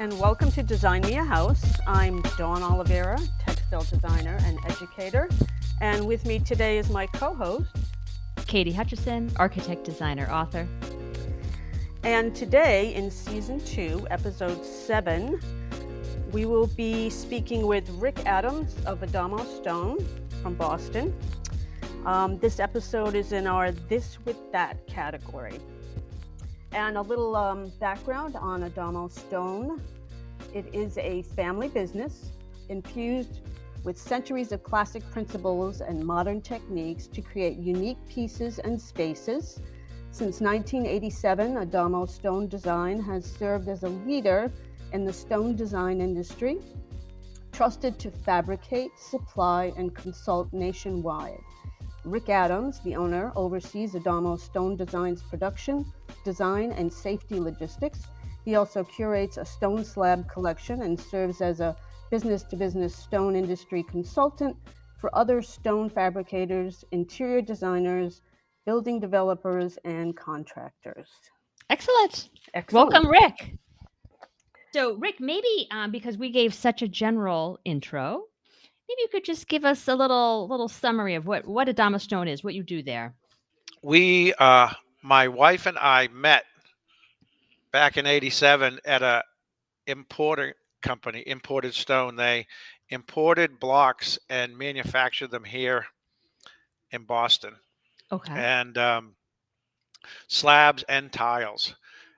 and welcome to Design Me a House. I'm Dawn Oliveira, textile designer and educator, and with me today is my co-host, Katie Hutchison, architect, designer, author. And today in Season 2, Episode 7, we will be speaking with Rick Adams of Adamo Stone from Boston. This episode is in our This With That category. And a little background on Adamo Stone. It is a family business infused with centuries of classic principles and modern techniques to create unique pieces and spaces. Since 1987, Adamo Stone Design has served as a leader in the stone design industry, trusted to fabricate, supply, and consult nationwide. Rick Adams, the owner, oversees Adamo Stone Design's production, design, and safety logistics. He also curates a stone slab collection and serves as a business-to-business stone industry consultant for other stone fabricators, interior designers, building developers, and contractors. Excellent. Welcome, Rick. So, Rick, maybe because we gave such a general intro, maybe you could just give us a little summary of what Adamo Stone is, what you do there. We, my wife and I met back in '87 at a importer company, Imported Stone. They imported blocks and manufactured them here in Boston. Okay. And slabs and tiles.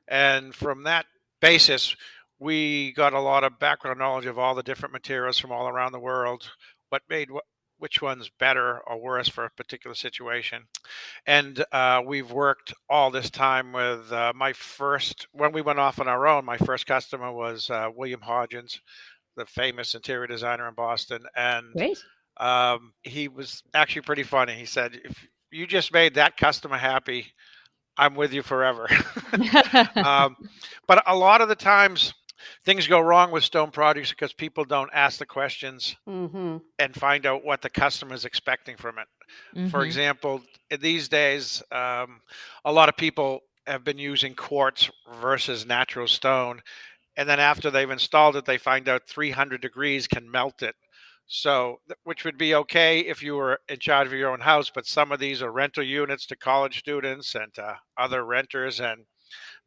And from that basis, we got a lot of background knowledge of all the different materials from all around the world, what made which one's better or worse for a particular situation. And we've worked all this time with when we went off on our own, my first customer was William Hodgins, the famous interior designer in Boston. And Great. He was actually pretty funny. He said, if you just made that customer happy, I'm with you forever. But a lot of the times things go wrong with stone projects because people don't ask the questions and find out what the customer is expecting from it. For example, these days, a lot of people have been using quartz versus natural stone. And then after they've installed it, they find out 300 degrees can melt it. So, which would be okay if you were in charge of your own house, but some of these are rental units to college students and other renters, and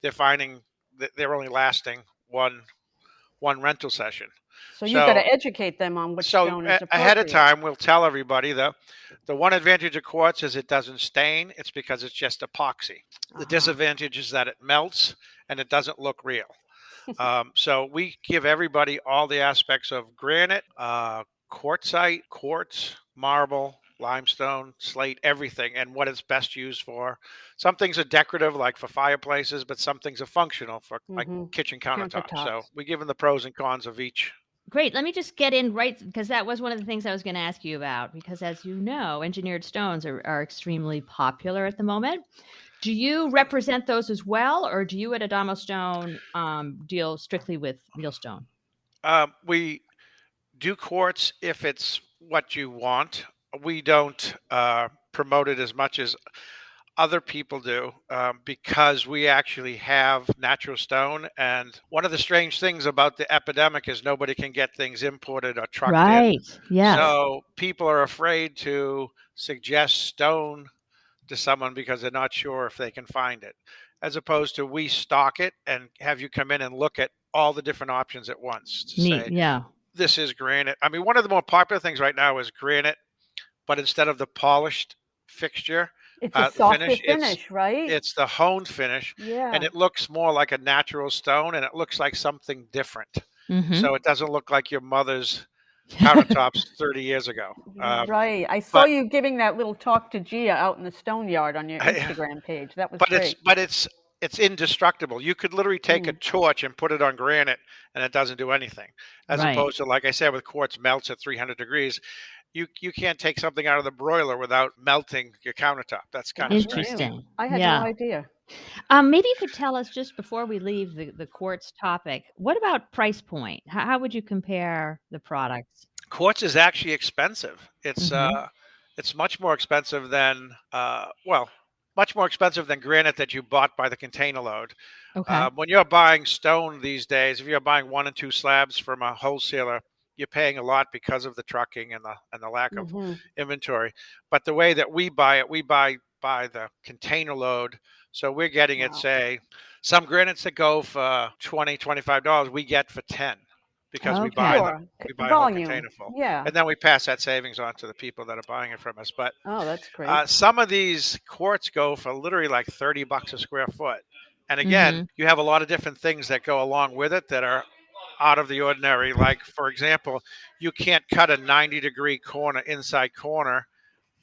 they're finding that they're only lasting one rental session. So you've got to educate them on which stone is appropriate. Ahead of time, we'll tell everybody the one advantage of quartz is it doesn't stain. It's because it's just epoxy. The disadvantage is that it melts and it doesn't look real. So we give everybody all the aspects of granite, quartzite, quartz, marble, limestone, slate, everything, and what it's best used for. Some things are decorative, like for fireplaces, but some things are functional for like kitchen countertops. So we give them the pros and cons of each. Great. Let me just get in right, because that was one of the things I was going to ask you about, because as you know, engineered stones are extremely popular at the moment. Do you represent those as well, or do you at Adamo Stone deal strictly with real stone? We do quartz if it's what you want. We don't promote it as much as other people do because we actually have natural stone. And one of the strange things about the epidemic is nobody can get things imported or trucked in. Right. Yeah. So people are afraid to suggest stone to someone because they're not sure if they can find it, as opposed to we stock it and have you come in and look at all the different options at once to Neat. say, yeah, this is granite. I mean, one of the more popular things right now is granite, but instead of the polished fixture, it's a softer finish, right? It's the honed finish, and it looks more like a natural stone, and it looks like something different. So it doesn't look like your mother's countertops 30 years ago. Right. I saw you giving that little talk to Gia out in the stone yard on your Instagram page. That was great. It's indestructible. You could literally take a torch and put it on granite, and it doesn't do anything. As opposed to, like I said, with quartz melts at 300 degrees. You can't take something out of the broiler without melting your countertop. That's kind of interesting. I had no idea. Maybe you could tell us, just before we leave the quartz topic, what about price point? How would you compare the products? Quartz is actually expensive. It's much more expensive than much more expensive than granite that you bought by the container load. Okay. When you're buying stone these days, if you're buying 1 and 2 slabs from a wholesaler, you're paying a lot because of the trucking and the lack of inventory. But the way that we buy it, we buy by the container load. So we're getting it, say, some granites that go for $20, $25, we get for 10 because we buy Okay. them. We buy a whole Volume. container full. Yeah. And then we pass that savings on to the people that are buying it from us. But Oh, that's great. some of these quartz go for literally like $30 a square foot. And again, you have a lot of different things that go along with it that are out of the ordinary. Like, for example, you can't cut a 90-degree corner, inside corner,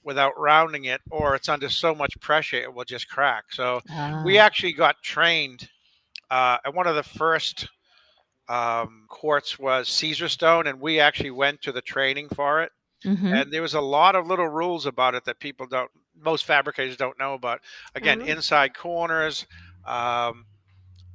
without rounding it, or it's under so much pressure it will just crack. So we actually got trained. And one of the first quartz was Caesar stone, and we actually went to the training for it. And there was a lot of little rules about it that most fabricators don't know about. Again, inside corners.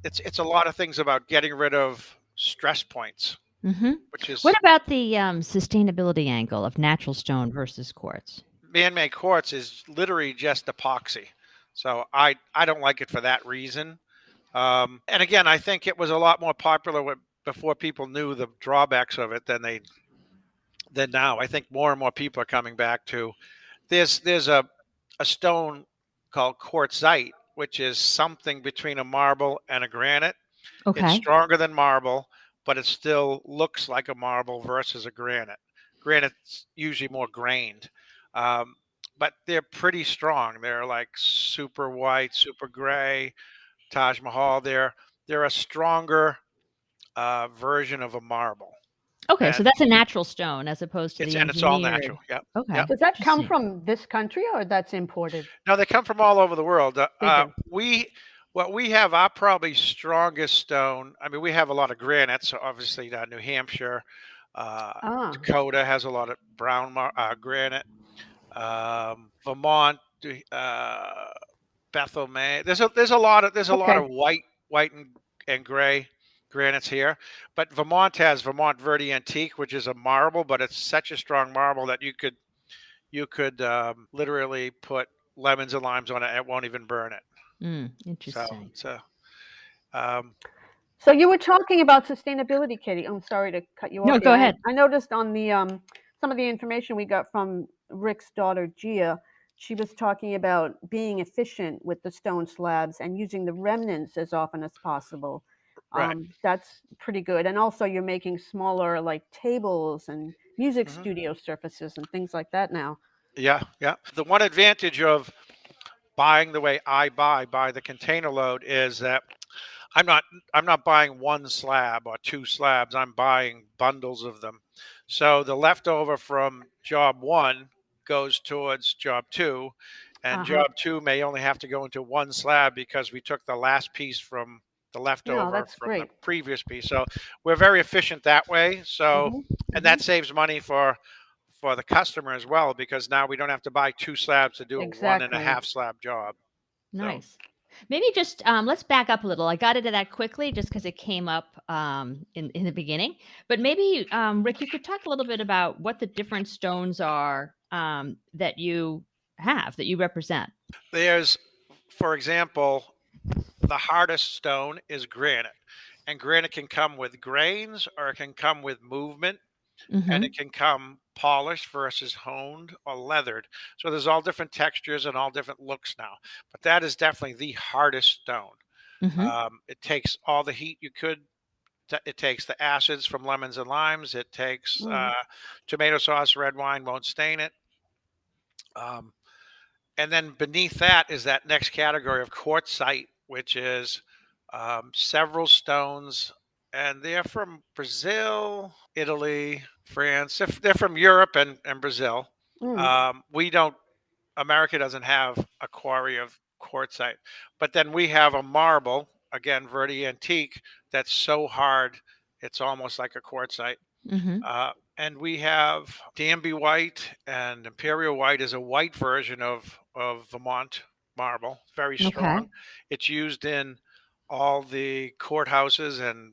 It's a lot of things about getting rid of stress points, which is. What about the sustainability angle of natural stone versus quartz? Man-made quartz is literally just epoxy, so I don't like it for that reason. And again, I think it was a lot more popular before people knew the drawbacks of it than now. I think more and more people are coming back to. There's a stone called quartzite, which is something between a marble and a granite. Okay. It's stronger than marble, but it still looks like a marble versus a granite. Granite's usually more grained. But they're pretty strong. They're like super white, super gray, Taj Mahal. They're a stronger version of a marble. Okay, so that's a natural stone as opposed to the engineered. And it's all natural. Yep. Okay. Yep. Does that come from this country or that's imported? No, they come from all over the world. What we have, our probably strongest stone. I mean, we have a lot of granites. So obviously, New Hampshire, Dakota has a lot of brown granite. Vermont, Bethel, Maine. There's a lot of white and gray granites here, but Vermont has Vermont Verde Antique, which is a marble, but it's such a strong marble that you could literally put lemons and limes on it and it won't even burn it. Interesting. So you were talking about sustainability, Katie. I'm sorry to cut you off. No, go ahead. I noticed on the some of the information we got from Rick's daughter, Gia, she was talking about being efficient with the stone slabs and using the remnants as often as possible. Right. That's pretty good. And also you're making smaller like tables and music studio surfaces and things like that now. Yeah. The one advantage of buying the way I buy the container load is that I'm not buying one slab or two slabs. I'm buying bundles of them. So the leftover from job 1 goes towards job 2, and job 2 may only have to go into one slab because we took the last piece from the leftover from the previous piece. So we're very efficient that way. So and that saves money for the customer as well, because now we don't have to buy 2 slabs to do a 1.5 slab job. Nice. So. Maybe just let's back up a little. I got into that quickly just because it came up in the beginning. But maybe, Rick, you could talk a little bit about what the different stones are that you have, that you represent. There's, for example, the hardest stone is granite. And granite can come with grains or it can come with movement. And it can come polished versus honed or leathered. So there's all different textures and all different looks now. But that is definitely the hardest stone. It takes all the heat you could. It takes the acids from lemons and limes. It takes tomato sauce, red wine won't stain it. And then beneath that is that next category of quartzite, which is several stones. And they're from Brazil, Italy, France. They're from Europe and Brazil. America doesn't have a quarry of quartzite. But then we have a marble, again, Verde Antique, that's so hard, it's almost like a quartzite. And we have Danby White, and Imperial White is a white version of Vermont marble, very strong. It's used in all the courthouses and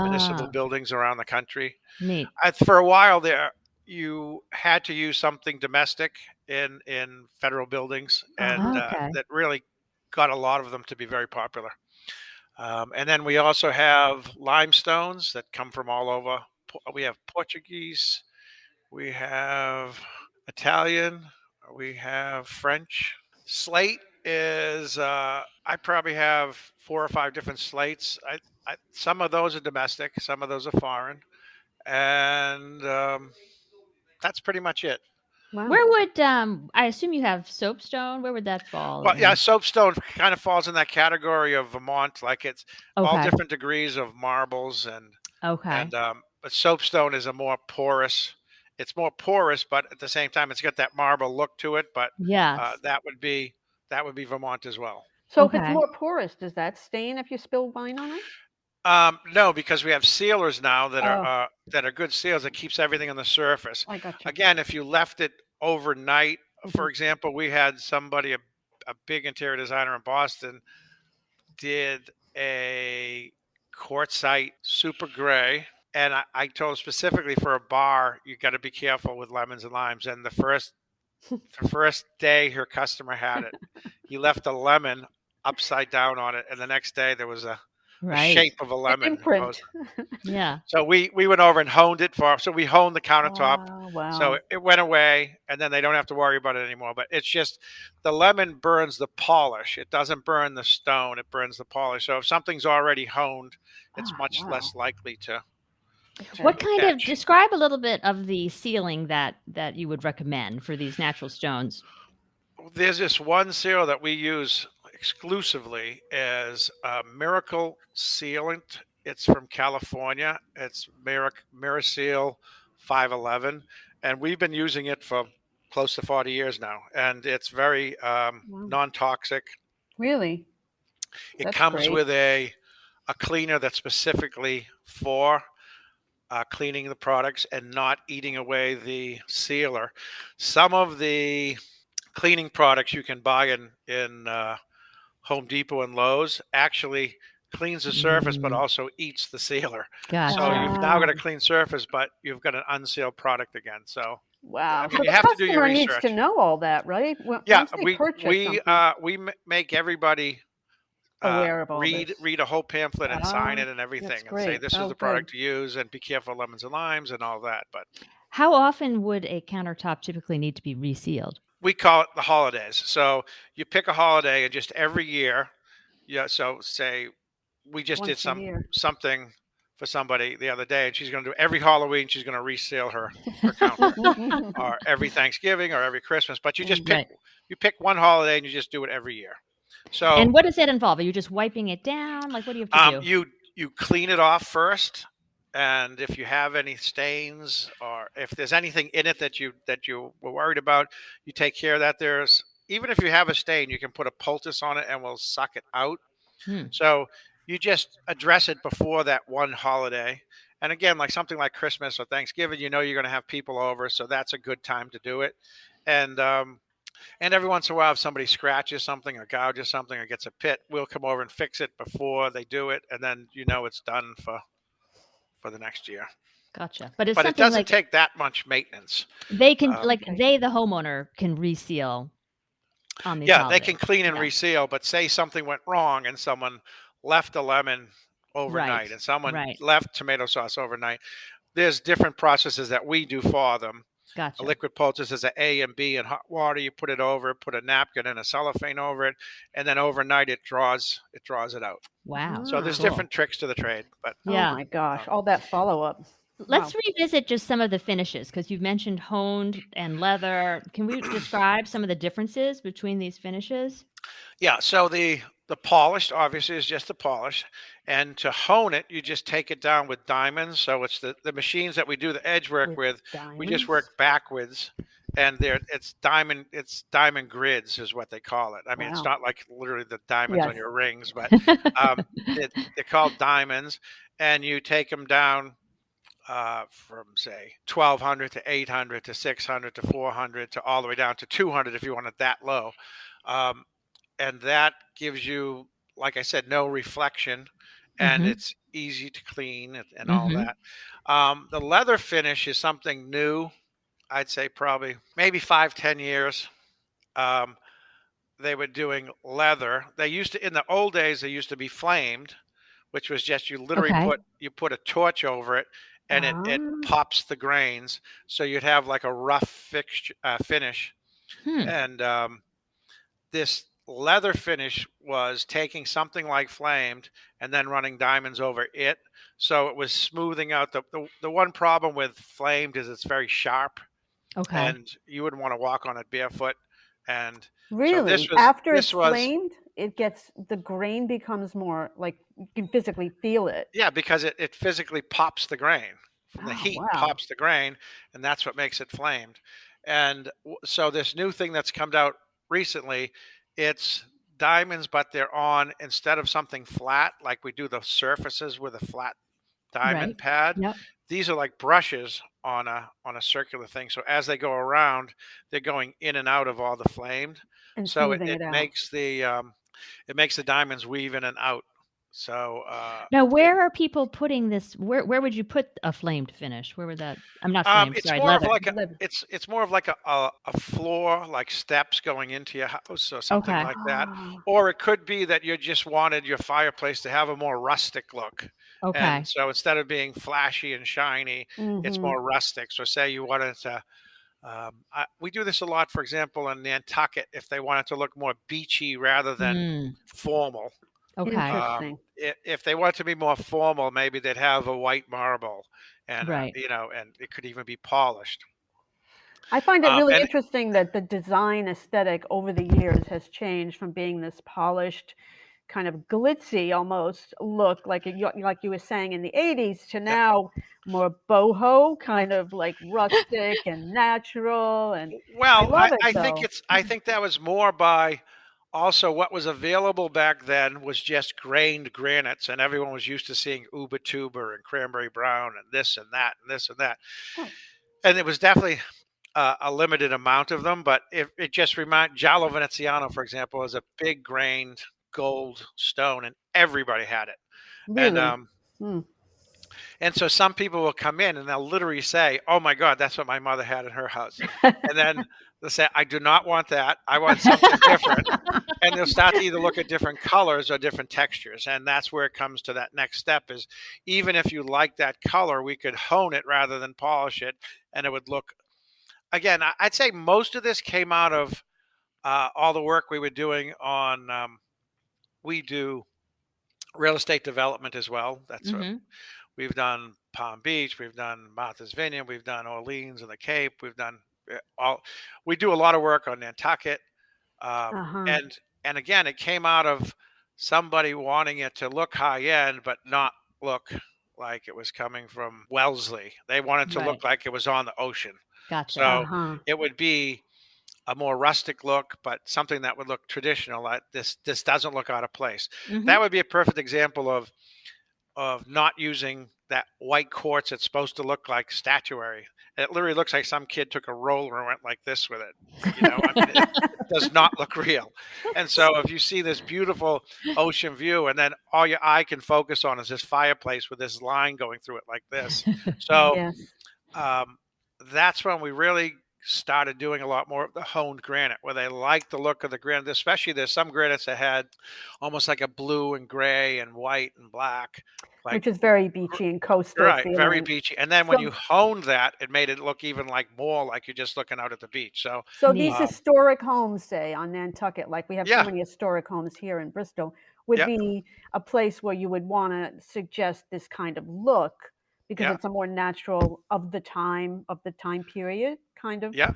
municipal buildings around the country. Neat. For a while there, you had to use something domestic, in federal buildings, and Okay. that really got a lot of them to be very popular. And then we also have limestones that come from all over. We have Portuguese, we have Italian, we have French. Slate is I probably have 4 or 5 different slates. Some of those are domestic, some of those are foreign, and that's pretty much it. Wow. Where would I assume you have soapstone? Where would that fall Well, yeah, in? soapstone kind of falls in that category of Vermont. Like it's all Okay. different degrees of marbles, Okay. but soapstone is a more porous. It's more porous, but at the same time, it's got that marble look to it. But Yes. that would be Vermont as well. So if it's Okay. more porous, does that stain if you spill wine on it? No, because we have sealers now Oh, that are good seals that keeps everything on the surface. I got you. Again, if you left it overnight, for Mhm. example, we had somebody, a big interior designer in Boston, did a quartzite super gray. And I told him specifically for a bar, you got to be careful with lemons and limes. And the first day her customer had it, he left a lemon upside down on it, and the next day there was a Right. shape of a An lemon. imprint. Yeah. So we went over and honed it so we honed the countertop. Oh, So wow. it went away, and then they don't have to worry about it anymore. But it's just the lemon burns the polish. It doesn't burn the stone. It burns the polish. So if something's already honed, it's Oh, much wow. less likely to What kind of etch. describe a little bit of the sealing that you would recommend for these natural stones? There's this one seal that we use exclusively as a miracle sealant. It's from California. It's Miraseal 511, and we've been using it for close to 40 years now. And it's very Wow. non-toxic. Really? It That's comes great. with a cleaner that's specifically for cleaning the products and not eating away the sealer. Some of the cleaning products you can buy in Home Depot and Lowe's actually cleans the surface, but Mm, also eats the sealer. So gotcha. you've now got a Wow. clean surface, but you've got an unsealed product again. So Wow. I mean, So you the have to do your customer needs to research. know all that, right? Yeah, Once they purchase something, we make everybody aware of all this. read a whole pamphlet and sign Ah, it and that's everything, and say great. this is Oh, the good. product to use, and be careful of lemons and limes and all that. But How often would a countertop typically need to be resealed? we call it the holidays. So you pick a holiday, and just every year, yeah. So say we just did Once a year. something for somebody the other day, and she's going to do every Halloween. She's going to reseal her counter, or every Thanksgiving, or every Christmas. But Right. you pick one holiday, and you just do it every year. So And what does that involve? Are you just wiping it down? Like, what do you have to do? you clean it off first, and if you have any stains, or if there's anything in it that you were worried about, you take care of that. There's Even if you have a stain, you can put a poultice on it, and we'll suck it out. Hmm. So you just address it before that one holiday. And again, like something like Christmas or Thanksgiving, you know you're going to have people over, so that's a good time to do it. And every once in a while, if somebody scratches something or gouges something or gets a pit, we'll come over and fix it before they do it, and then you know it's done for the next year. Gotcha. But it's But it something doesn't like take that much maintenance. they can, like, Okay. they, the homeowner, can reseal on these Yeah, they can holidays. clean and Yeah. reseal, but say something went wrong and someone left a lemon Right. overnight and someone Right. left tomato sauce overnight. There's different processes that we do for them. A Gotcha. liquid poultice is an A and B in hot water. You put it over, put a napkin and a cellophane over it, and then overnight it draws it out. Wow. So there's Cool. different tricks to the trade. But Oh Yeah. my gosh, um, all that follow-up. Let's Wow. revisit just some of the finishes because you've mentioned honed and leather. Can we describe some of the differences between these finishes? yeah, so the polished obviously is just the polish, and to hone it, you just take it down with diamonds. So it's the machines that we do the edge work with. We just Diamonds? work backwards, and it's diamond grids is what they call it. I mean, it's Wow. not like literally the diamonds on Yes. your rings, but they're called diamonds, and you take them down from say 1200 to 800 to 600 to 400 to all the way down to 200 if you want it that low. Um, and that gives you, like I said, no reflection, and Mhm. it's easy to clean and all Mhm. that. The leather finish is something new. I'd say probably maybe 5-10 years. Um, they were doing leather. They used to, in the old days, they used to be flamed, which was just you literally Okay. put a torch over it, and it Ah, pops the grains, so you'd have like a rough finish. Hmm. And this leather finish was taking something like flamed and then running diamonds over it, so it was smoothing out the one problem with flamed is it's very sharp, Okay. and you wouldn't want to walk on it barefoot. And so really? After this it's was flamed, the grain becomes more like you can physically feel it. Yeah, because it physically pops the grain. From the Oh, heat wow. pops the grain, and that's what makes it flamed. And so this new thing that's come out recently, it's diamonds, but they're on, instead of something flat like we do the surfaces with a flat Right. diamond pad, Yep. these are like brushes on a circular thing. So as they go around, they're going in and out of all the flamed. And So smoothing it out. it makes the diamonds weave in and out. So Now, where are people putting this? Where would you put a flamed finish? Where would that? I'm not flamed. it's Sorry, more of leather. like Live. it's more of like a floor, like steps going into your house or something Okay. like that. Oh, Or it could be that you just wanted your fireplace to have a more rustic look. Okay. And so instead of being flashy and shiny, it's mm-hmm. more rustic. So say you wanted to, we do this a lot, for example, in Nantucket, if they wanted to look more beachy rather than Mm, formal. okay. Interesting. If they want to be more formal, maybe they'd have a white marble, and Right. and it could even be polished. I find it really And interesting that the design aesthetic over the years has changed from being this polished, kind of glitzy almost look, like you were saying in the 80s, to yeah, now more boho, kind of like rustic and natural. And I well, love it though. I think that was more by also what was available back then was just grained granites, and everyone was used to seeing uba tuber and cranberry brown and this and that and this and that, Oh, and it was definitely a limited amount of them. But it just remind Giallo Veneziano, for example, is a big grained gold stone, and everybody had it. And really? Hmm. And so some people will come in and they'll literally say, "Oh my God, that's what my mother had in her house." And then they'll say, "I do not want that. I want something different." And they'll start to either look at different colors or different textures. And that's where it comes to that next step is, even if you like that color, we could hone it rather than polish it. And it would look, again, I'd say most of this came out of all the work we were doing on, we do real estate development as well. That's what Mm-hmm. we've done. Palm Beach, we've done Martha's Vineyard, we've done Orleans and the Cape, we've done all. We do a lot of work on Nantucket, Uh-huh. and again, it came out of somebody wanting it to look high end, but not look like it was coming from Wellesley. They wanted to Right. look like it was on the ocean. Gotcha. So Uh-huh. it would be a more rustic look, but something that would look traditional. Like this doesn't look out of place. Mm-hmm. That would be a perfect example of not using that white quartz. It's supposed to look like statuary. It literally looks like some kid took a roller and went like this with it. I mean, it does not look real. And so if you see this beautiful ocean view, and then all your eye can focus on is this fireplace with this line going through it like this. So Yes. um, that's when we really started doing a lot more of the honed granite, where they like the look of the granite. Especially there's some granites that had almost like a blue and gray and white and black, like, Which is very beachy and coastal right, very feeling. beachy. And then when you So, honed that, it made it look even like more like you're just looking out at the beach. So so these Neat. historic homes, say on Nantucket, like we have so yeah, many historic homes here in Bristol, would yeah, be a place where you would want to suggest this kind of look because yeah, it's a more natural of the time period, kind of. yeah,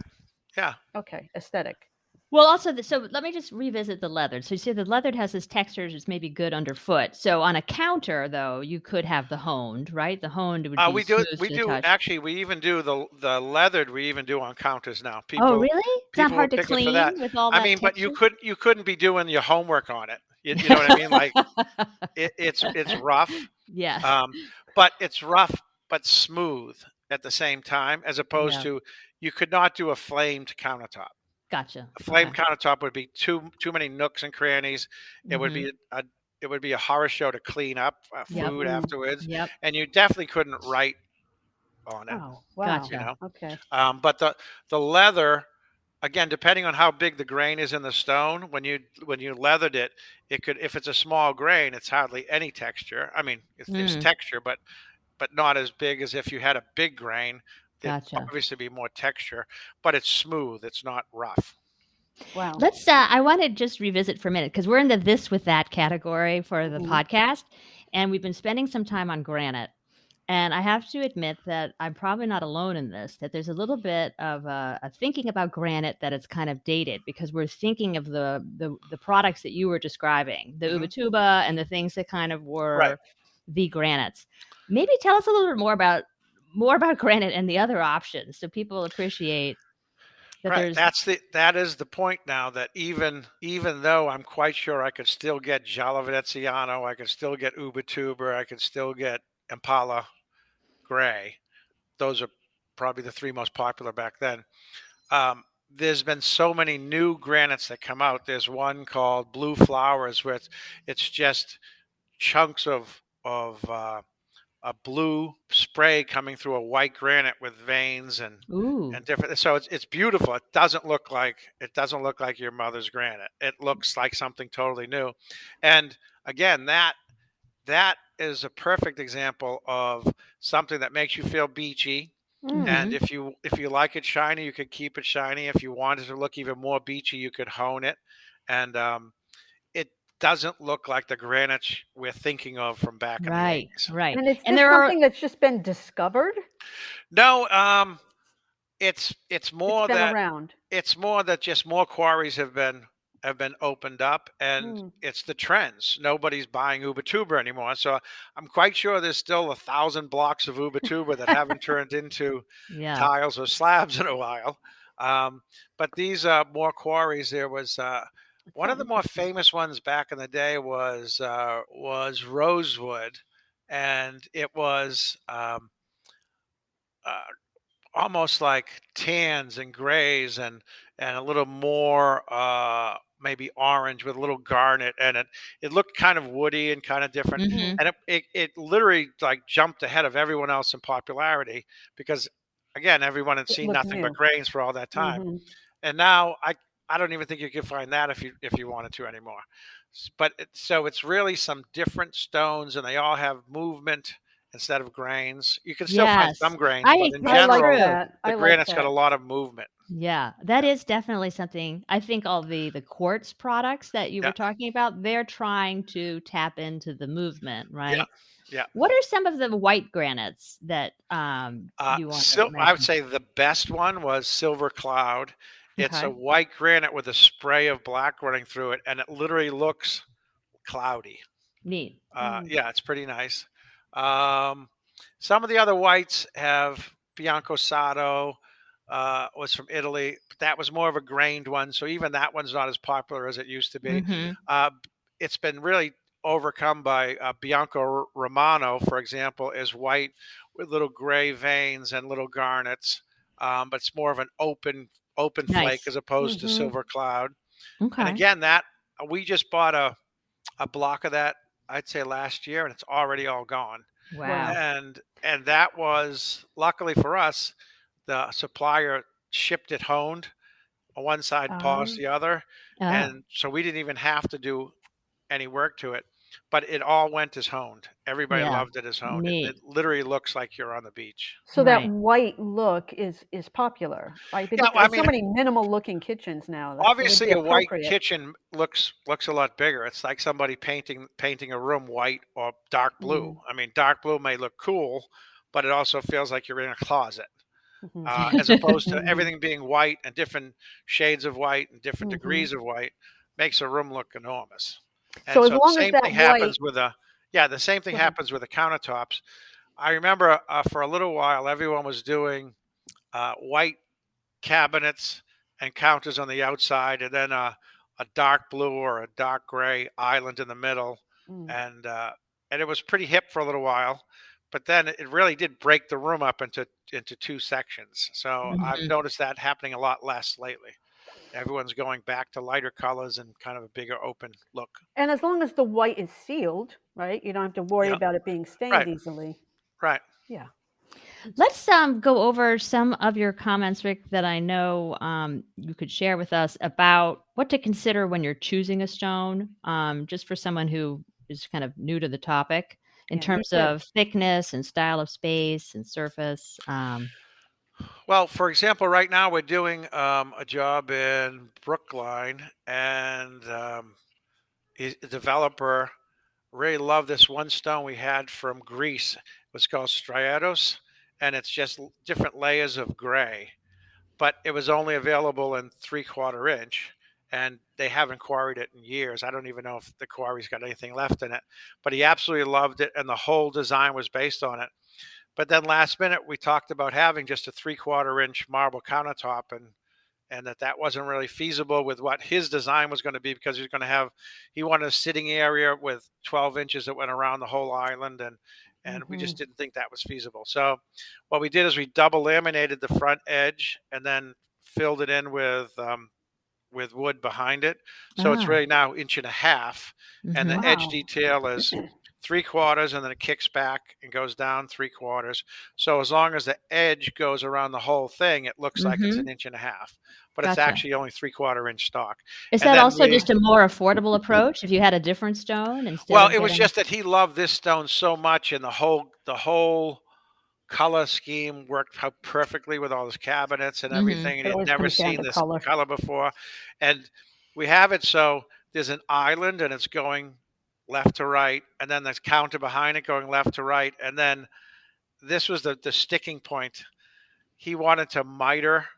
yeah. Okay, aesthetic. Well, also, so let me just revisit the leather. So you see, the leather has this texture that's maybe good underfoot. So on a counter, though, you could have the honed, right? The honed would be We do it. smooth We to the do touch. actually. We even do the leathered. We even do on counters now. Oh, really? It's not People will hard to pick it for that. clean with all I that mean, but texture. you couldn't be doing your homework on it. You know what I mean? Like it's rough, Yes. um, but it's rough but smooth at the same time, as opposed Yeah. to, you could not do a flamed countertop. Gotcha. A flame Okay. countertop would be too many nooks and crannies. It would Mm-hmm. be a horror show to clean up Yep. food afterwards, Yep. and you definitely couldn't write on it. Oh, wow. Gotcha. Okay. But the leather, again, depending on how big the grain is in the stone, when you leathered it, it could, if it's a small grain, it's hardly any texture. I mean, there's texture, but not as big as if you had a big grain. It'd Gotcha. obviously be more texture, but it's smooth. It's not rough. Wow. Let's I want to just revisit for a minute because we're in the this with that category for the podcast, and we've been spending some time on granite. And I have to admit that I'm probably not alone in this, that there's a little bit of a thinking about granite that it's kind of dated because we're thinking of the products that you were describing, the Uba Tuba and the things that kind of were the granites. Maybe tell us a little bit more about granite and the other options so people appreciate that there's. That is the point now, that even though I'm quite sure I could still get Giallo Veneziano, I could still get Uba Tuba, I could still get Impala Gray. Those are probably the three most popular back then. There's been so many new granites that come out. There's one called Blue Flowers, where it's just chunks of a blue spray coming through a white granite with veins and different. So it's beautiful. It doesn't look like your mother's granite. It looks like something totally new. And again, that is a perfect example of something that makes you feel beachy. And if you like it shiny, you could keep it shiny. If you wanted to look even more beachy, you could hone it. And it doesn't look like the granites we're thinking of from back in the 80s. Right. And it's something that's just been discovered? No, it's more that around. It's more that just more quarries have been opened up, and it's the trends. Nobody's buying Uba Tuba anymore, so I'm quite sure there's still 1,000 blocks of Uba Tuba that haven't turned into tiles or slabs in a while. But these more quarries. There was one of the more famous ones back in the day was Rosewood, and it was almost like tans and grays and a little more maybe orange with a little garnet, and it looked kind of woody and kind of different. And it literally like jumped ahead of everyone else in popularity because, again, everyone had seen nothing but grains for all that time. And now I don't even think you can find that if you wanted to anymore. But so it's really some different stones, and they all have movement instead of grains. You can still find some grains, but in general, the granite's got a lot of movement. Yeah, that is definitely something. I think all the quartz products that you were talking about, they're trying to tap into the movement, right? Yeah. What are some of the white granites that you want to mention? I would say the best one was Silver Cloud. It's a white granite with a spray of black running through it, and it literally looks cloudy. Neat. Yeah, it's pretty nice. Some of the other whites have Bianco Sato, was from Italy, but that was more of a grained one. So even that one's not as popular as it used to be. It's been really overcome by Bianco Romano, for example, is white with little gray veins and little garnets. But it's more of an open flake as opposed to Silver Cloud. And again, that we just bought a block of that, I'd say last year, and it's already all gone. Wow. And that was, luckily for us, the supplier shipped it honed on one side, polished the other. And so we didn't even have to do any work to it, but it all went as honed. Everybody loved it as honed. It literally looks like you're on the beach. So that white look is popular, right? Because there's so many minimal looking kitchens now. Obviously, a white kitchen looks a lot bigger. It's like somebody painting a room white or dark blue. I mean, dark blue may look cool, but it also feels like you're in a closet. As opposed to everything being white and different shades of white and different degrees of white makes a room look enormous. And so as long the as that happens with the same thing happens with the countertops. I remember for a little while everyone was doing white cabinets and counters on the outside, and then a dark blue or a dark gray island in the middle, and it was pretty hip for a little while. But then it really did break the room up into two sections. So I've noticed that happening a lot less lately. Everyone's going back to lighter colors and kind of a bigger open look. And as long as the white is sealed, right, you don't have to worry about it being stained easily. Right. Yeah. Let's go over some of your comments, Rick, that I know you could share with us about what to consider when you're choosing a stone, just for someone who is kind of new to the topic in Yeah, me terms too. of thickness and style of space and surface. Well, for example, right now we're doing a job in Brookline, and the developer really loved this one stone we had from Greece. It was called striatos, and it's just different layers of gray. But it was only available in 3/4 inch, and they haven't quarried it in years. I don't even know if the quarry's got anything left in it. But he absolutely loved it, and the whole design was based on it. But then last minute, we talked about having just a 3/4 inch marble countertop, and that wasn't really feasible with what his design was going to be, because he wanted a sitting area with 12 inches that went around the whole island, and we just didn't think that was feasible. So what we did is we double laminated the front edge and then filled it in with wood behind it. So it's really now 1.5 inches, and the edge detail is 3/4, and then it kicks back and goes down 3/4. So as long as the edge goes around the whole thing, it looks like it's 1.5 inches, but it's actually only 3/4 inch stock. Is And that then also just a more affordable approach if you had a different stone instead well, of it was getting... just that he loved this stone so much, and the whole color scheme worked out perfectly with all his cabinets and everything, and It he'd always never comes down seen to this color. color before. And we have it so there's an island, and it's going left to right, and then there's counter behind it going left to right, and then this was the sticking point. He wanted to miter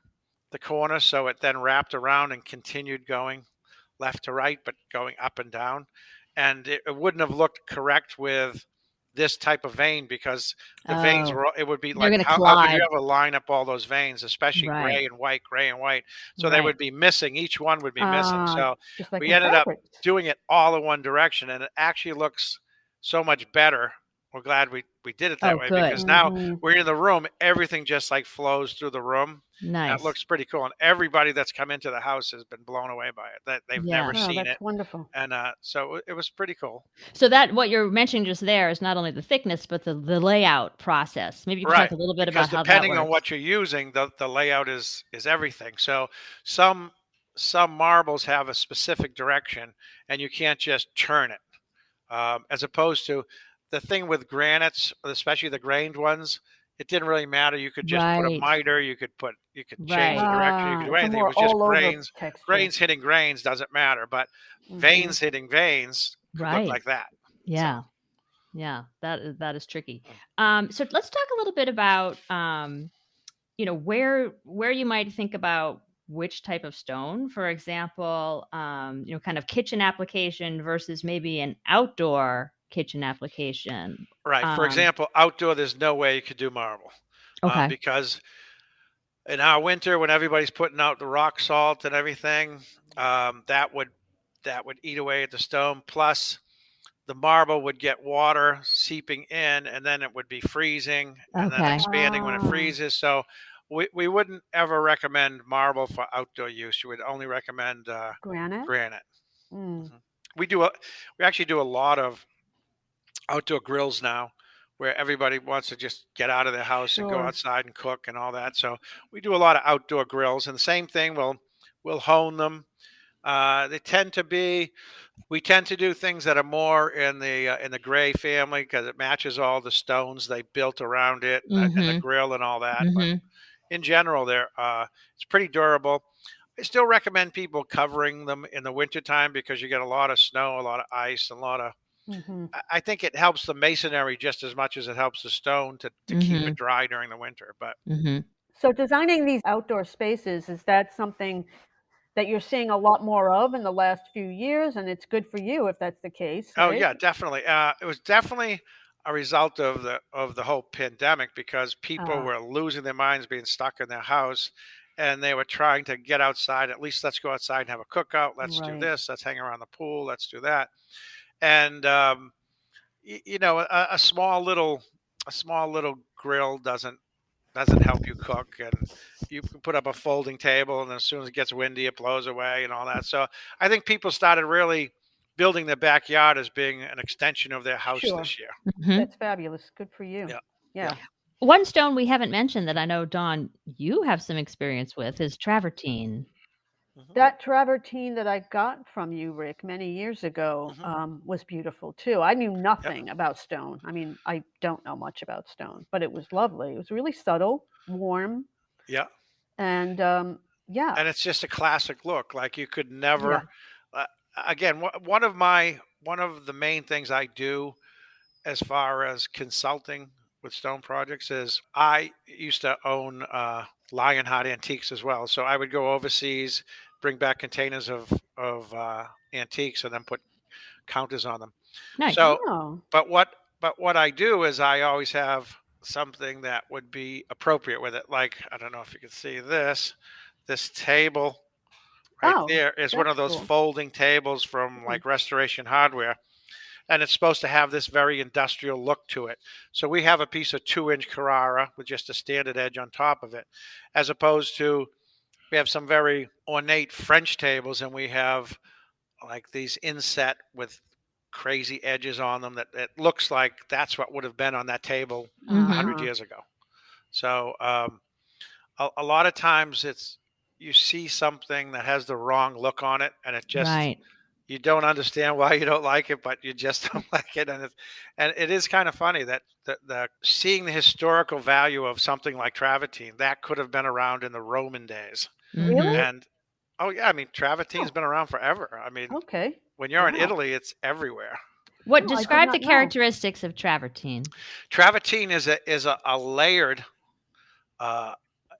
the corner so it then wrapped around and continued going left to right, but going up and down. And it wouldn't have looked correct with this type of vein, because the veins were, it would be They're like, going to how could you collide. ever line up all those veins, especially Right. gray and white? So they would be missing. Each one would be missing. So Just like we in ended up fabrics. doing it all in one direction, and it actually looks so much better. We're glad we did it that way, good. because now we're in the room, everything just like flows through the room. Nice. That looks pretty cool, and everybody that's come into the house has been blown away by it. That they've never Oh, seen that's it, wonderful. and so it was pretty cool. So that what you're mentioning just there is not only the thickness, but the layout process. Maybe you can Right, talk a little bit because about how that depending on works. what you're using, the layout is everything. So some marbles have a specific direction, and you can't just churn it. As opposed to the thing with granites, especially the grained ones, it didn't really matter. You could just put a miter, you could change the direction, you could do It's a anything. It more was just all-over grains. texture. Grains hitting grains doesn't matter, but veins hitting veins could look like that. Yeah. So. Yeah, that is tricky. So let's talk a little bit about where you might think about which type of stone. For example, kind of kitchen application versus maybe an outdoor kitchen application. Right. For example, outdoor, there's no way you could do marble. Okay. Because in our winter, when everybody's putting out the rock salt and everything, that would eat away at the stone. Plus, the marble would get water seeping in, and then it would be freezing and then expanding when it freezes. So we wouldn't ever recommend marble for outdoor use. You would only recommend granite. We actually do a lot of outdoor grills now, where everybody wants to just get out of their house and go outside and cook and all that. So we do a lot of outdoor grills, and the same thing, we'll hone them. We tend to do things that are more in the gray family, because it matches all the stones they built around it, and the grill and all that. But in general, it's pretty durable. I still recommend people covering them in the wintertime, because you get a lot of snow, a lot of ice, and a lot of. I think it helps the masonry just as much as it helps the stone to keep it dry during the winter. But so designing these outdoor spaces, is that something that you're seeing a lot more of in the last few years, and it's good for you if that's the case? Oh right? yeah, definitely. It was definitely a result of the whole pandemic, because people were losing their minds being stuck in their house, and they were trying to get outside. At least let's go outside and have a cookout. Let's do this. Let's hang around the pool. Let's do that. And a small little grill doesn't help you cook, and you can put up a folding table, and as soon as it gets windy, it blows away and all that. So I think people started really building their backyard as being an extension of their house this year. That's fabulous. Good for you. Yeah. One stone we haven't mentioned that I know, Dawn, you have some experience with is travertine. That travertine that I got from you, Rick, many years ago was beautiful too. I knew nothing about stone. I mean, I don't know much about stone, but it was lovely. It was really subtle, warm, Yeah. and yeah. And it's just a classic look. Like you could Yeah. never. Again, one of the main things I do as far as consulting with stone projects is I used to own Lionheart Antiques as well. So I would go overseas, bring back containers of antiques, and then put counters on them. Nice. So, Oh. but what I do is I always have something that would be appropriate with it. Like I don't know if you can see this table right Oh, there is one of that's those cool. folding tables from like Restoration Hardware, and it's supposed to have this very industrial look to it. So we have a piece of 2-inch Carrara with just a standard edge on top of it, as opposed to we have some very ornate French tables, and we have like these inset with crazy edges on them that it looks like that's what would have been on that table 100 years ago. So a lot of times you see something that has the wrong look on it, and it just you don't understand why you don't like it, but you just don't like it. And it is kind of funny that the seeing the historical value of something like travertine that could have been around in the Roman days. Really? And oh yeah, I mean travertine's been around forever. I mean, when you're in Italy, it's everywhere. What describe the characteristics of travertine? Travertine is a layered.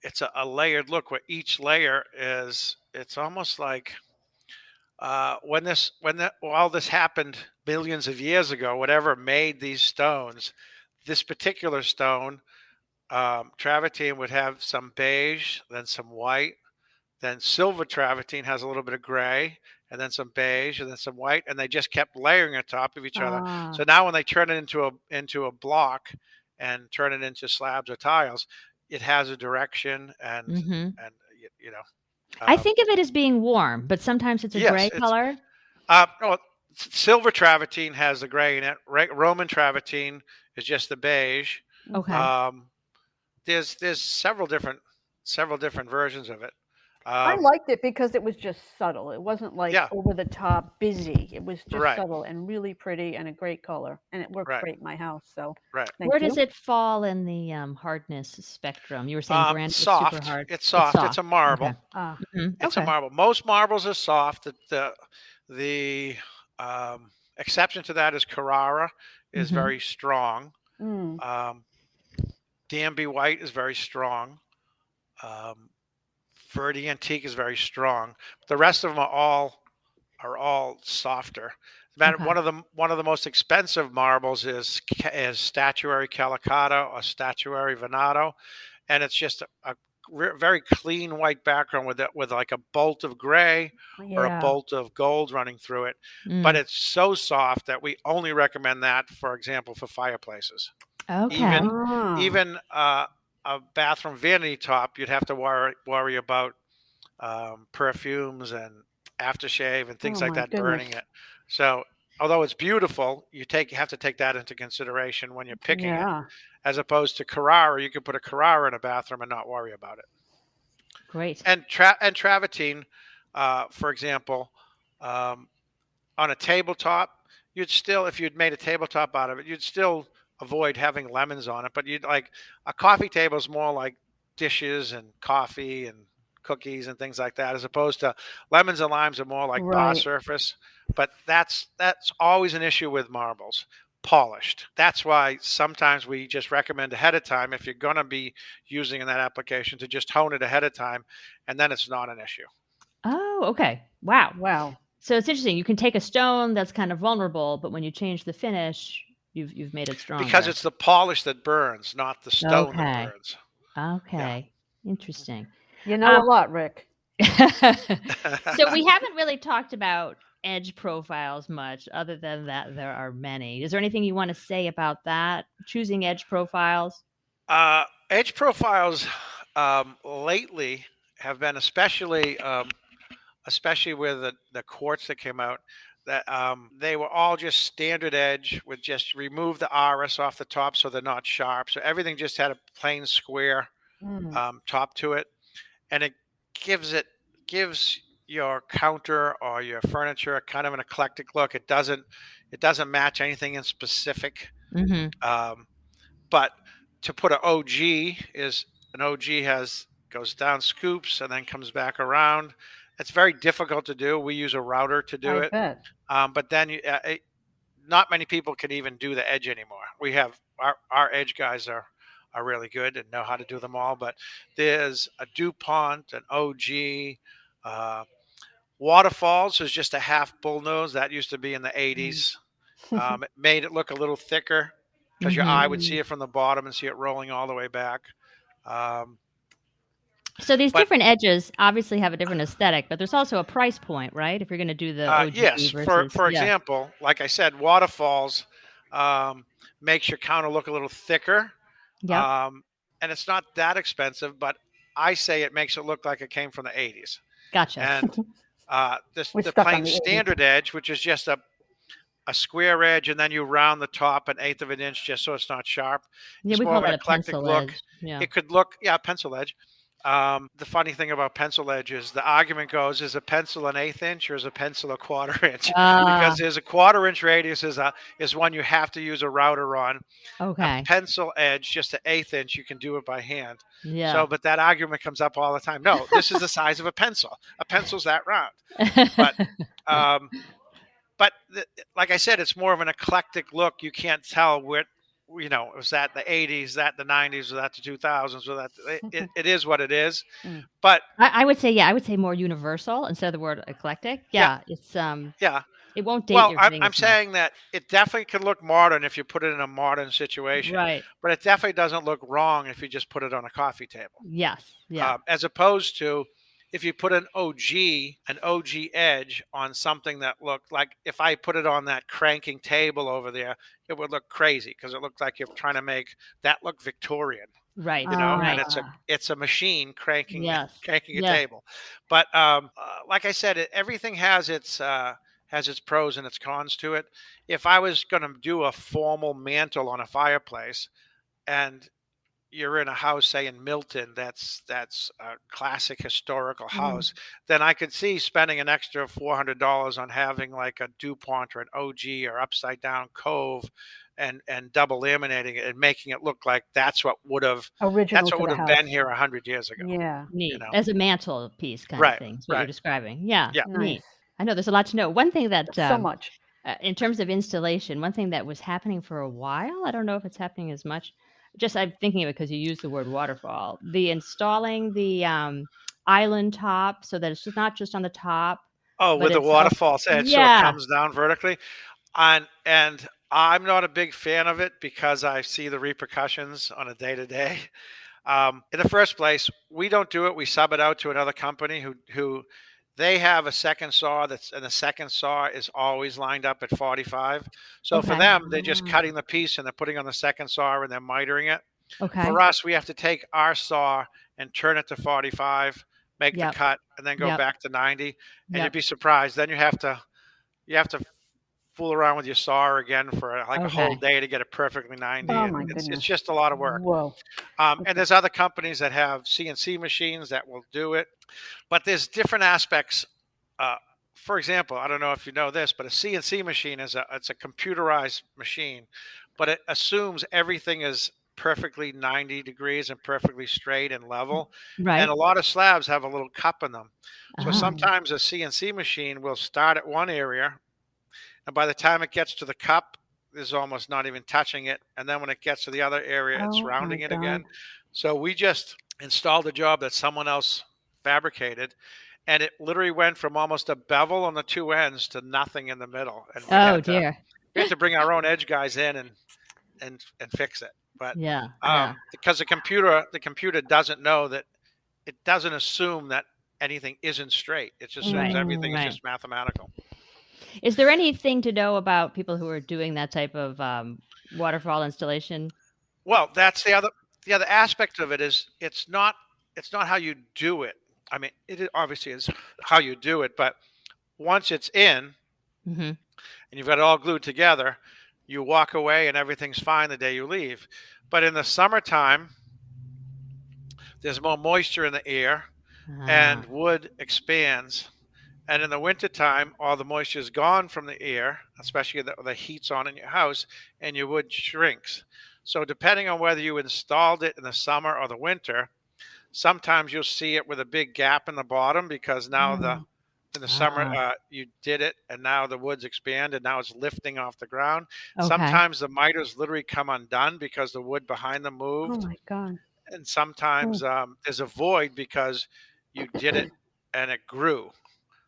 It's a layered look where each layer it's almost like while this happened millions of years ago, whatever made these stones, this particular stone, travertine would have some beige, then some white, then silver travertine has a little bit of gray, and then some beige, and then some white, and they just kept layering on top of each other. So now when they turn it into a block and turn it into slabs or tiles, it has a direction and you know. I think of it as being warm, but sometimes it's a gray color. No, silver travertine has the gray in it. Roman travertine is just the beige. Okay. There's several different versions of it. I liked it because it was just subtle. It wasn't like over the top busy. It was just subtle and really pretty and a great color, and it worked great in my house. So where does it fall in the hardness spectrum? You were saying granite is super hard. It's soft. It's a marble. Okay. It's a marble. Most marbles are soft. The exception to that is Carrara is very strong. Danby White is very strong. Verde Antique is very strong. The rest of them are all softer. One of the most expensive marbles is statuary Calicata or statuary Venato, and it's just a very clean white background with like a bolt of gray or a bolt of gold running through it. But it's so soft that we only recommend that, for example, for fireplaces. Okay. Even a bathroom vanity top, you'd have to worry about perfumes and aftershave and things like that burning it. So although it's beautiful, you have to take that into consideration when you're picking it. As opposed to Carrara, you could put a Carrara in a bathroom and not worry about it. Great. And travertine, for example, on a tabletop, you'd still, if you'd made a tabletop out of it, you'd still avoid having lemons on it. But you'd like a coffee table is more like dishes and coffee and cookies and things like that, as opposed to lemons and limes are more like bar surface. But that's always an issue with marbles. Polished. That's why sometimes we just recommend ahead of time, if you're going to be using in that application, to just hone it ahead of time, and then it's not an issue. Oh, okay. Wow. So it's interesting. You can take a stone that's kind of vulnerable, but when you change the finish, you've made it stronger. Because it's the polish that burns, not the stone that burns. Okay. Yeah. Interesting. You know a lot, Rick. So we haven't really talked about edge profiles much. Other than that, there are many. Is there anything you want to say about that? Choosing edge profiles? Edge profiles lately have been especially especially with the quartz that came out, that they were all just standard edge with just remove the RS off the top so they're not sharp. So everything just had a plain square top to it, and it gives your counter or your furniture kind of an eclectic look. It doesn't match anything in specific. But to put an OG goes down scoops and then comes back around. It's very difficult to do. We use a router to do it. Bet. But then not many people can even do the edge anymore. We have our edge guys are really good and know how to do them all. But there's a DuPont, an OG, Waterfalls is just a half bullnose. That used to be in the 80s. It made it look a little thicker because your eye would see it from the bottom and see it rolling all the way back. So these different edges obviously have a different aesthetic, but there's also a price point, right? If you're going to do the OG yes, versus, for example, like I said, Waterfalls makes your counter look a little thicker. Yeah. And it's not that expensive, but I say it makes it look like it came from the 80s. Gotcha. And the plain standard edge, which is just a square edge, and then you round the top 1/8 of an inch just so it's not sharp. Yeah, it's we more call of an that a eclectic pencil look. edge. Yeah. It could look, pencil edge. The funny thing about pencil edge is the argument goes, is a pencil an 1/8 inch or is a pencil a 1/4 inch? Because there's a 1/4 inch radius is one you have to use a router on. Okay. A pencil edge, just an 1/8 inch, you can do it by hand. Yeah. So, but that argument comes up all the time. No, this is the size of a pencil. A pencil's that round. But like I said, it's more of an eclectic look. You can't tell where, was that the 80s, that the 90s, or that the 2000s, or that it is what it is. But I would say more universal instead of the word eclectic. Yeah. It's it won't date your thing. I'm saying that it definitely can look modern if you put it in a modern situation. Right. But it definitely doesn't look wrong if you just put it on a coffee table. Yes. Yeah. As opposed to if you put an OG edge on something that looked like, if I put it on that cranking table over there, it would look crazy because it looked like you're trying to make that look Victorian. Right. And it's a machine cranking a table. But like I said, everything has its pros and its cons to it. If I was going to do a formal mantle on a fireplace, and you're in a house, say in Milton, that's a classic historical house, then I could see spending an extra $400 on having like a DuPont or an OG or upside down Cove and double laminating it and making it look like that's what would have been here 100 years ago. Yeah. Neat. As a mantle piece kind of thing. That's what you're describing. Yeah. Nice. Neat. I know there's a lot to know. One thing that so much. In terms of installation, one thing that was happening for a while, I don't know if it's happening as much. Just I'm thinking of it because you used the word waterfall. The installing the island top so that it's just not just on the top. Oh, with the waterfall's edge, so it comes down vertically. And I'm not a big fan of it because I see the repercussions on a day-to-day. In the first place, we don't do it. We sub it out to another company who they have a second saw and the second saw is always lined up at 45. So for them, they're just cutting the piece and they're putting on the second saw and they're mitering it. Okay. For us, we have to take our saw and turn it to 45, make the cut, and then go back to 90. And you'd be surprised. Then you have to fool around with your saw again for a whole day to get it perfectly 90. Oh, my goodness. It's just a lot of work. Whoa. And there's other companies that have CNC machines that will do it. But there's different aspects. For example, I don't know if you know this, but a CNC machine it's a computerized machine, but it assumes everything is perfectly 90 degrees and perfectly straight and level. Right. And a lot of slabs have a little cup in them. So sometimes a CNC machine will start at one area, and by the time it gets to the cup, there's almost not even touching it. And then when it gets to the other area, it's rounding it again. So we just installed a job that someone else fabricated, and it literally went from almost a bevel on the two ends to nothing in the middle. And we had to bring our own edge guys in and fix it. But because the computer doesn't know that, it doesn't assume that anything isn't straight. It just assumes everything is just mathematical. Is there anything to know about people who are doing that type of waterfall installation? Well, that's the other aspect of it is it's not how you do it. I mean, obviously is how you do it, but once it's in and you've got it all glued together, you walk away and everything's fine the day you leave. But in the summertime, there's more moisture in the air and wood expands. And in the wintertime, all the moisture is gone from the air, especially the heat's on in your house, and your wood shrinks. So depending on whether you installed it in the summer or the winter, sometimes you'll see it with a big gap in the bottom because now in the summer you did it and now the wood's expanded. Now it's lifting off the ground. Okay. Sometimes the miters literally come undone because the wood behind them moved. Oh my God. And sometimes there's a void because you did it and it grew.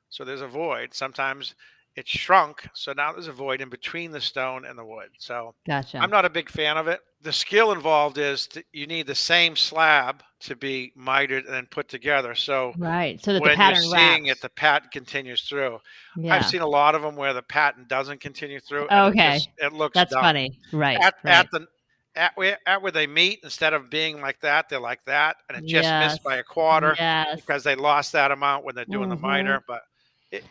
So there's a void. Sometimes it shrunk. So now there's a void in between the stone and the wood. So gotcha. I'm not a big fan of it. The skill involved is you need the same slab to be mitered and then put together. So right. So that when the pattern you're seeing it, the pattern continues through. Yeah. I've seen a lot of them where the pattern doesn't continue through. Okay. It looks That's dumb. funny. Right. At where they meet, instead of being like that, they're like that. And it just missed by a quarter because they lost that amount when they're doing the miter. But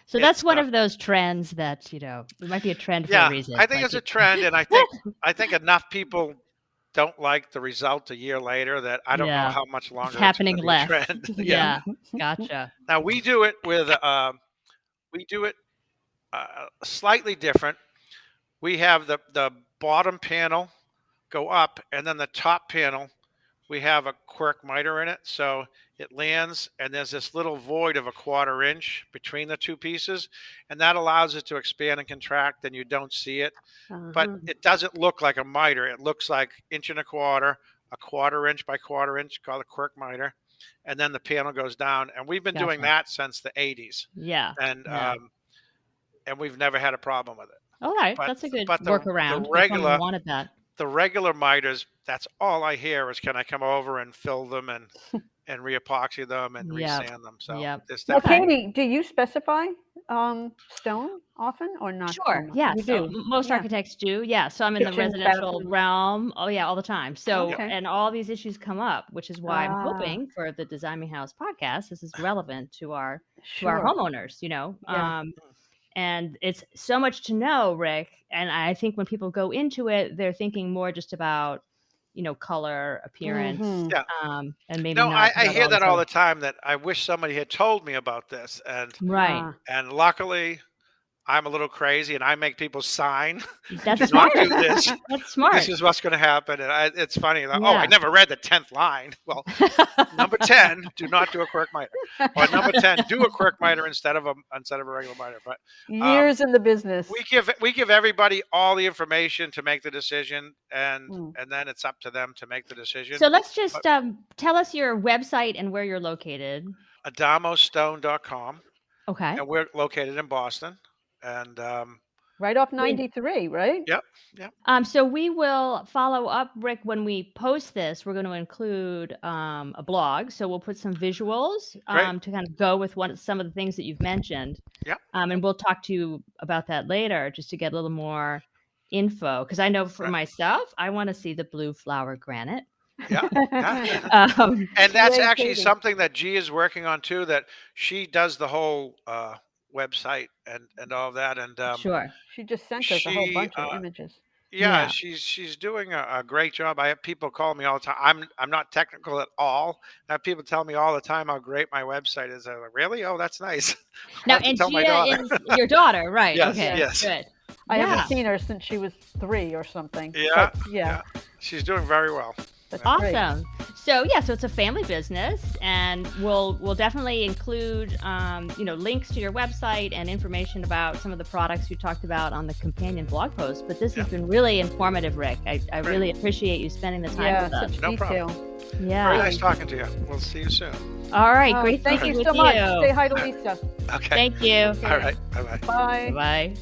so that's one of those trends that, it might be a trend for a reason. I think it's a trend. And I think enough people don't like the result a year later that I don't know how much longer it's happening less. Trend. Yeah. Gotcha. Now we do it with slightly different. We have the bottom panel go up, and then the top panel, we have a quirk miter in it. So it lands, and there's this little void of a 1/4 inch between the two pieces, and that allows it to expand and contract, and you don't see it. But it doesn't look like a miter. It looks like 1.25 inches, a 1/4 inch by 1/4 inch, called a quirk miter, and then the panel goes down. And we've been doing that since the 80s. Yeah. And we've never had a problem with it. All right, that's a good workaround. The regular miters, that's all I hear is, can I come over and fill them and re-epoxy them and resand them? So well, Katie, do you specify stone often or not? Sure. Yeah. So most architects do. Yeah. So I'm in the residential realm. Oh yeah, all the time. So and all these issues come up, which is why I'm hoping for the Design Me House podcast, this is relevant to our homeowners. And it's so much to know, Rick. And I think when people go into it, they're thinking more just about, color, appearance, and maybe not. I hear that all the time, that I wish somebody had told me about this. And and luckily, I'm a little crazy, and I make people sign. That's smart. Not do this. That's smart. This is what's going to happen. And it's funny. Like, I never read the 10th line. Well, number 10, do not do a quirk miter. Or number 10, do a quirk miter instead of a regular miter. But years in the business. We give everybody all the information to make the decision, and then it's up to them to make the decision. So let's just tell us your website and where you're located. AdamoStone.com. Okay. And we're located in Boston. And right off 93, right? Yep. So we will follow up, Rick, when we post this. We're going to include a blog, so we'll put some visuals to kind of go with some of the things that you've mentioned. Yeah. And we'll talk to you about that later, just to get a little more info, because I know for myself, I want to see the blue flower granite. Yeah. And that's actually something that G is working on too. That she does the whole website and all that, and she just sent us a whole bunch of images. She's doing a great job. I have people call me all the time. I'm not technical at all. I have people tell me all the time how great my website is. I'm like, really? Oh, that's nice. Now, and Gia is your daughter, right? Yes, okay, yes. Good. I haven't seen her since she was 3 or something. Yeah. She's doing very well. That's awesome. Great. So so it's a family business, and we'll definitely include links to your website and information about some of the products you talked about on the companion blog post. But this has been really informative, Rick. I really appreciate you spending the time with us. No problem. Yeah. Very nice talking to you. We'll see you soon. All right. Great speaking with you. Thank you so much. Say hi to Lisa. Okay. Thank you. All right. Bye-bye. Bye. Bye.